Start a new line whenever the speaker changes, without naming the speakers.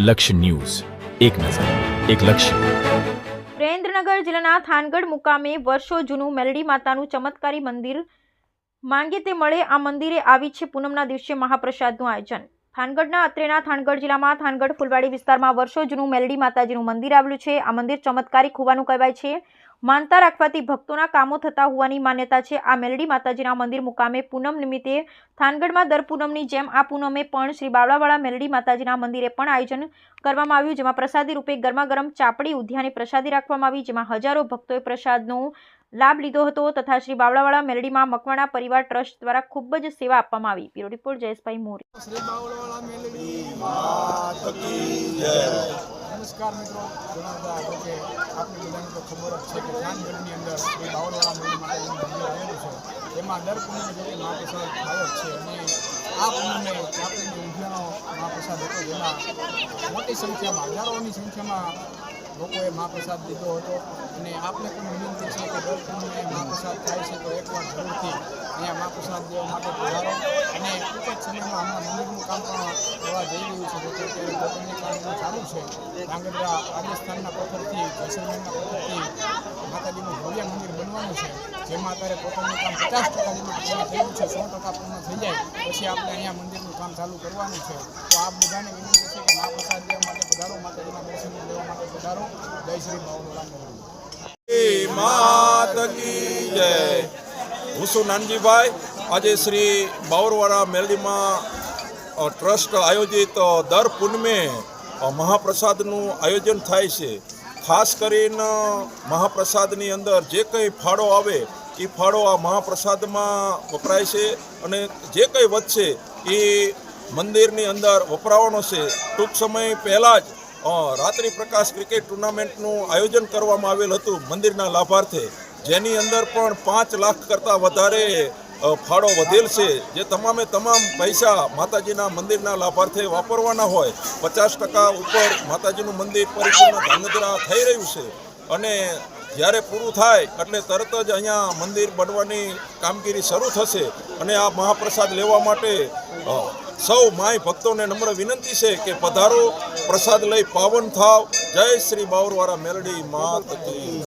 લક્ષ્ય ન્યૂઝ, એક નજર, એક લક્ષ્ય.
સુરેન્દ્રનગર જિલ્લાના થાનગઢ મુકામે વર્ષો જૂનું મેલડી માતાનું ચમત્કારી મંદિર માંગે તે મળે આ મંદિરે આવી છે પૂનમના દિવસે મહાપ્રસાદનું આયોજન. થાનગઢના અત્રેના થાનગઢ જિલ્લામાં થાનગઢ ફૂલવાડી વિસ્તારમાં વર્ષો જૂનું મેલડી માતાજીનું મંદિર આવેલું છે. આ મંદિર ચમત્કારિક હોવાનું કહેવાય છે. માનતા રાખવાથી ભક્તોના કામો થતા હોવાની માન્યતા છે. આ મેલડી માતાજીના મંદિર મુકામે પૂનમ નિમિત્તે થાનગઢમાં દર પૂનમની જેમ આ પૂનમે પણ શ્રી બાવળાવાળા મેલડી માતાજીના મંદિરે પણ આયોજન કરવામાં આવ્યું, જેમાં પ્રસાદી રૂપે ગરમાગરમ ચાપડી ઉધ્યાની પ્રસાદી રાખવામાં આવી, જેમાં હજારો ભક્તોએ પ્રસાદનો લાભ લીધો હતો તથા શ્રી બાવળાવાળા મેલડીમાં મકવાણા પરિવાર ટ્રસ્ટ દ્વારા ખૂબ જ સેવા આપવામાં આવી. બ્યુરો રિપોર્ટ જયેશભાઈ મોરી.
શ્રી બાવળાવાળા મેલડી માત કી જય. નમસ્કાર મિત્રો, ઘણા બધા કે આપણે બધાને તો ખબર જ છે કે થાનગઢની અંદર શ્રી બાવળાવાળા મેલડી માતાજીનું મંદિર આવેલું છે. એમાં દર પૂનમે જે મહાપ્રસાદ થાય જ છે અને આ પૂનમે ચાપડીની ઊંધિયાનો મહાપ્રસાદ હતો, જેમાં મોટી સંખ્યામાં હજારોની સંખ્યામાં લોકોએ મહાપ્રસાદ લીધો હતો. અને આપને પણ વિનંતી છે કે દર પૂનમે મહાપ્રસાદ થાય છે તો એકવાર જરૂરથી અહીંયા મહાપ્રસાદ દેવા માટે પધારો. અને ટૂંક જ સમયમાં હમણાં મંદિરનું કામ પણ થવા જઈ રહ્યું છે, જો કે અત્યારે ગોતમની કામ ચાલુ છે. ધાંગધ્રા રાજસ્થાનના પથ્થરથી જૈસલમેરના પથ્થરથી માતાજીનું ભવ્ય મંદિર બનવાનું છે, જેમાં અત્યારે પોતાનું કામ 50% જેટલું પૂર્ણ થયું છે. 100% પૂર્ણ થઈ જાય પછી આપણે અહીંયા મંદિરનું કામ ચાલુ કરવાનું છે. તો આપ બધાને વિનંતી છે કે મહાપ્રસાદ દેવા માટે પધારો, માતાજીના દર્શન લેવા માટે પધારો. જય શ્રી બાવળાવાળા મેલડી
માત કી જય. હું છું નાનજીભાઈ. આજે શ્રી બાવળાવાળા મેલડીમાં ટ્રસ્ટ આયોજિત દર પૂનમે મહાપ્રસાદનું આયોજન થાય છે. ખાસ કરીને મહાપ્રસાદની અંદર જે કંઈ ફાળો આવે એ ફાળો આ મહાપ્રસાદમાં વપરાય છે અને જે કંઈ વધશે એ મંદિરની અંદર વપરાવાનો છે. ટૂંક સમય પહેલાં જ રાત્રિ પ્રકાશ ક્રિકેટ ટુર્નામેન્ટનું આયોજન કરવામાં આવેલ હતું મંદિરના લાભાર્થે, જેની અંદર પણ 5 લાખ કરતાં વધારે ફાળો વધેલ છે. જે તમામે તમામ પૈસા માતાજીના મંદિરના લાભાર્થે વાપરવાના હોય. 50% ઉપર માતાજીનું મંદિર પરિપૂર્ણ ધાંગધ્રા થઈ રહ્યું છે અને જ્યારે પૂરું થાય એટલે તરત જ અહીંયા મંદિર બનવાની કામગીરી શરૂ થશે. અને આ મહાપ્રસાદ લેવા માટે સૌ માય ભક્તોને નમ્ર વિનંતી છે કે પધારો, પ્રસાદ લઈ પાવન થાવ. જય શ્રી બાવળાવાળા મેલડી માત કી.